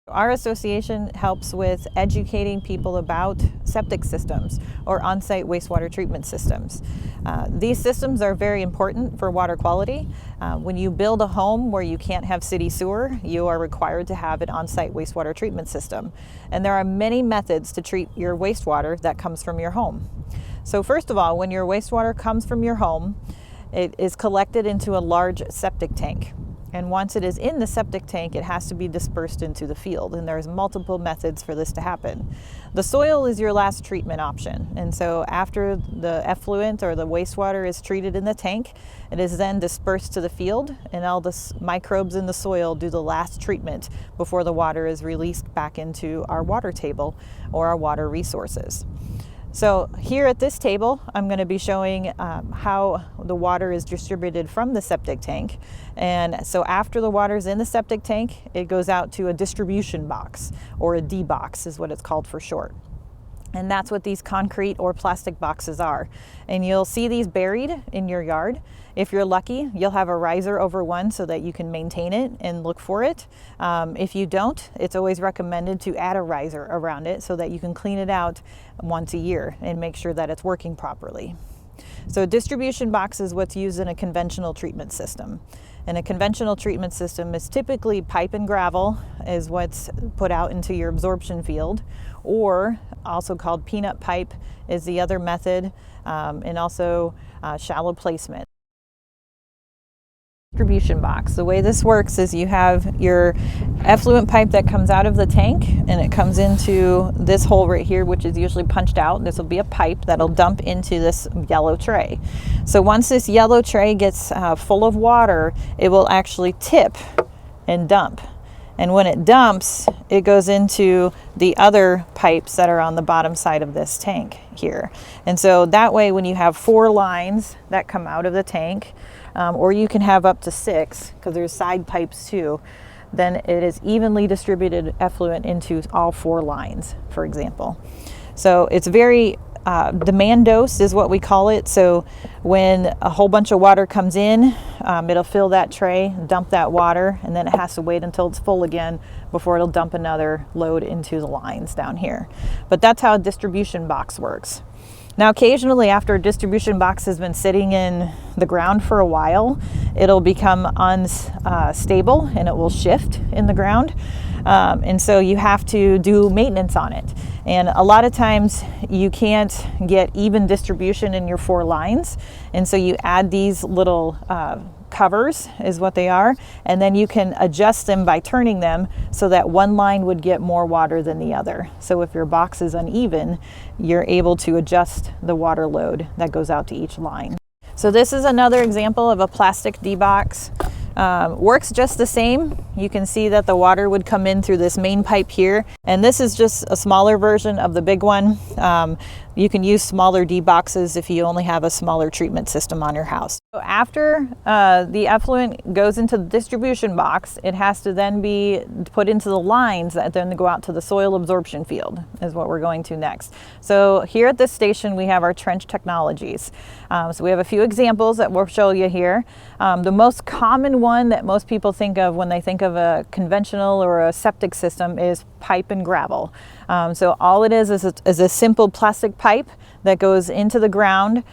Our association helps with educating people about septic systems or on-site wastewater treatment systems. These systems are very important for water quality. When you build a home where you can't have city sewer, you are required to have an on-site wastewater treatment system. And there are many methods to treat your wastewater that comes from your home. So first of all, when your wastewater comes from your home, it is collected into a large septic tank. And once it is in the septic tank, it has to be dispersed into the field. And there's multiple methods for this to happen. The soil is your last treatment option. And so after the effluent or the wastewater is treated in the tank, it is then dispersed to the field, and all the microbes in the soil do the last treatment before the water is released back into our water table or our water resources. So here at this table, I'm going to be showing how the water is distributed from the septic tank. And so after the water is in the septic tank, it goes out to a distribution box, or a D box is what it's called for short. And that's what these concrete or plastic boxes are. And you'll see these buried in your yard. If you're lucky, you'll have a riser over one so that you can maintain it and look for it. If you don't, it's always recommended to add a riser around it so that you can clean it out once a year and make sure that it's working properly. So a distribution box is what's used in a conventional treatment system. And a conventional treatment system is typically pipe and gravel is what's put out into your absorption field, or also called peanut pipe is the other method, and also shallow placement. Distribution box. The way this works is you have your effluent pipe that comes out of the tank, and it comes into this hole right here, which is usually punched out. This will be a pipe that'll dump into this yellow tray. So once this yellow tray gets full of water, it will actually tip and dump. And when it dumps, it goes into the other pipes that are on the bottom side of this tank here. And so that way, when you have 4 lines that come out of the tank, or you can have up to 6, because there's side pipes too, then it is evenly distributed effluent into all 4 lines, for example. So it's very demand dose is what we call it. So when a whole bunch of water comes in, it'll fill that tray, dump that water, and then it has to wait until it's full again before it'll dump another load into the lines down here. But that's how a distribution box works. Now, occasionally after a distribution box has been sitting in the ground for a while, it'll become unstable and it will shift in the ground. And so you have to do maintenance on it. And a lot of times you can't get even distribution in your 4 lines. And so you add these little covers is what they are, and then you can adjust them by turning them so that one line would get more water than the other. So if your box is uneven, you're able to adjust the water load that goes out to each line. So this is another example of a plastic D-box. Works just the same. You can see that the water would come in through this main pipe here, and this is just a smaller version of the big one. You can use smaller D boxes if you only have a smaller treatment system on your house. So after the effluent goes into the distribution box, it has to then be put into the lines that then go out to the soil absorption field, is what we're going to next. So here at this station, we have our trench technologies. So we have a few examples that we'll show you here. The most common one that most people think of when they think of a conventional or a septic system is pipe and gravel. So all it is a simple plastic pipe that goes into the ground,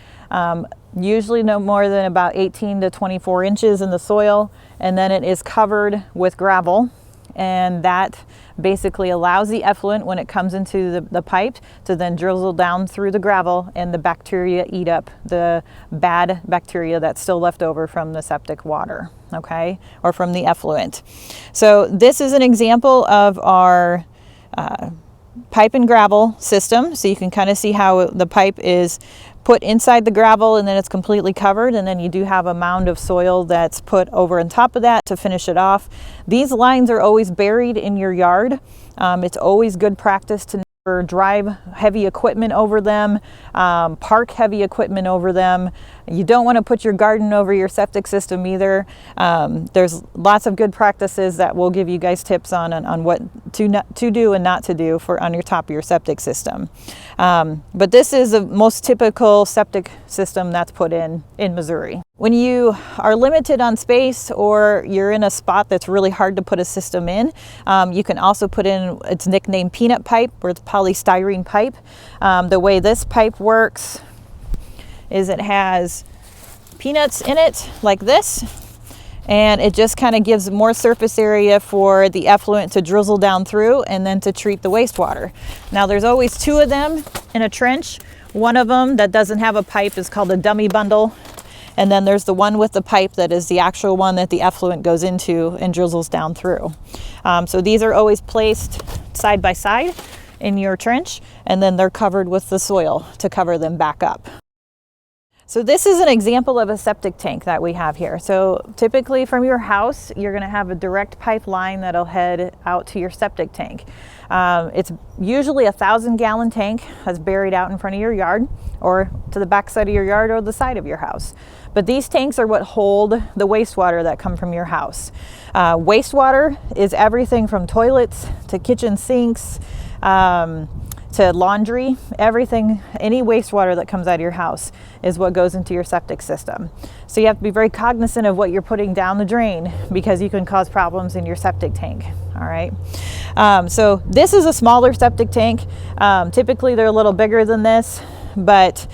usually no more than about 18 to 24 inches in the soil, and then it is covered with gravel, and that basically allows the effluent, when it comes into the pipe, to then drizzle down through the gravel, and the bacteria eat up the bad bacteria that's still left over from the septic water, okay, or from the effluent. So this is an example of our pipe and gravel system. So you can kind of see how the pipe is put inside the gravel and then it's completely covered, and then you do have a mound of soil that's put over on top of that to finish it off. These lines are always buried in your yard. It's always good practice to never drive heavy equipment over them, park heavy equipment over them. You don't want to put your garden over your septic system either. There's lots of good practices that will give you guys tips on what to do and not to do on your top of your septic system. But this is the most typical septic system that's put in Missouri. When you are limited on space or you're in a spot that's really hard to put a system in, you can also put in, it's nicknamed peanut pipe, or it's polystyrene pipe. The way this pipe works is it has peanuts in it like this, and it just kind of gives more surface area for the effluent to drizzle down through and then to treat the wastewater. Now there's always two of them in a trench. One of them that doesn't have a pipe is called a dummy bundle. And then there's the one with the pipe that is the actual one that the effluent goes into and drizzles down through. So these are always placed side by side in your trench, and then they're covered with the soil to cover them back up. So this is an example of a septic tank that we have here. So typically from your house, you're going to have a direct pipeline that'll head out to your septic tank. It's usually a 1,000-gallon tank that's buried out in front of your yard, or to the back side of your yard, or the side of your house. But these tanks are what hold the wastewater that come from your house. Wastewater is everything from toilets to kitchen sinks, to laundry. Everything, any wastewater that comes out of your house is what goes into your septic system. So you have to be very cognizant of what you're putting down the drain, because you can cause problems in your septic tank. All right. So this is a smaller septic tank. Typically they're a little bigger than this, but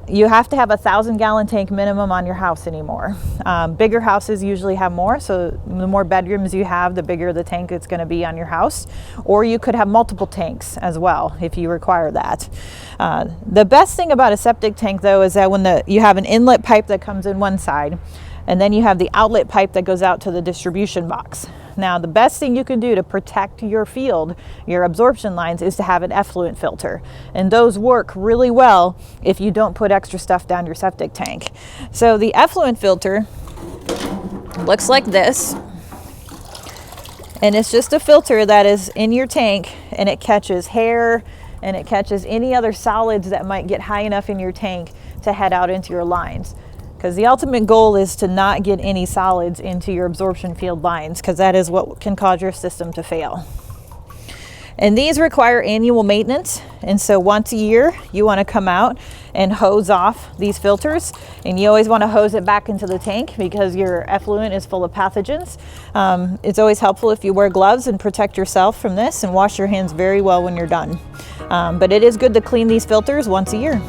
you have to have a 1,000-gallon tank minimum on your house anymore. Bigger houses usually have more, so the more bedrooms you have, the bigger the tank it's going to be on your house. Or you could have multiple tanks as well if you require that. The best thing about a septic tank, though, is that when you have an inlet pipe that comes in one side, and then you have the outlet pipe that goes out to the distribution box. Now, the best thing you can do to protect your field, your absorption lines, is to have an effluent filter. And those work really well if you don't put extra stuff down your septic tank. So the effluent filter looks like this. And it's just a filter that is in your tank, and it catches hair and it catches any other solids that might get high enough in your tank to head out into your lines. Because the ultimate goal is to not get any solids into your absorption field lines, because that is what can cause your system to fail. And these require annual maintenance, and so once a year you want to come out and hose off these filters, and you always want to hose it back into the tank because your effluent is full of pathogens. It's always helpful if you wear gloves and protect yourself from this, and wash your hands very well when you're done. But it is good to clean these filters once a year.